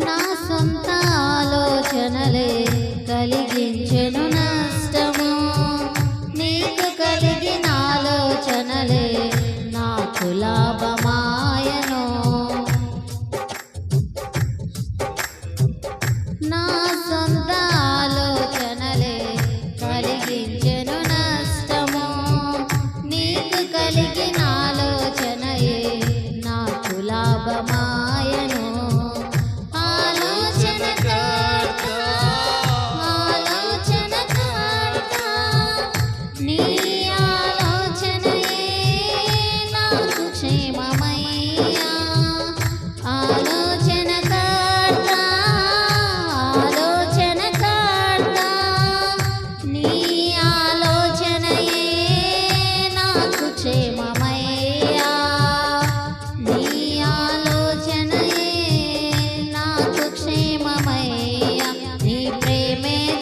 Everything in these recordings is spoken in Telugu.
నా సొంత ఆలోచనలే కలిగించెను నష్టము, నీకు కలిగిన ఆలోచనలే నాకు లాభమాయను. నా సొంత ఆలోచనలే కలిగించెను నష్టము, నీకు కలిగిన ఆలోచనయే నాకు లాభమాయను.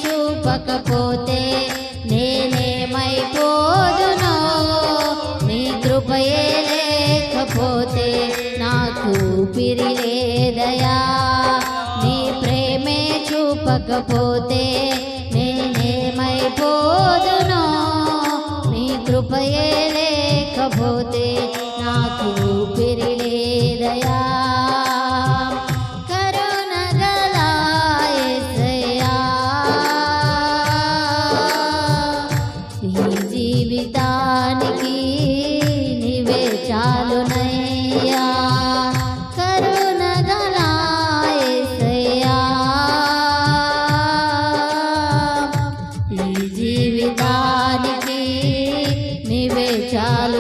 చూపకపోతే నేనేమైపోదునో, నీ కృపయే లేకపోతే నాకు ఊపిరి లేదయా. నీ ప్రేమే చూపకపోతే నేనేమైపోదునో, నీ కృపయే లేకపోతే నాకు ఊపిరి లేదయా. జీవితానికి నీవే చాలునయ్యా, కరుణగల యేసయ్యా. ఈ జీవితానికి నీవే చాలు.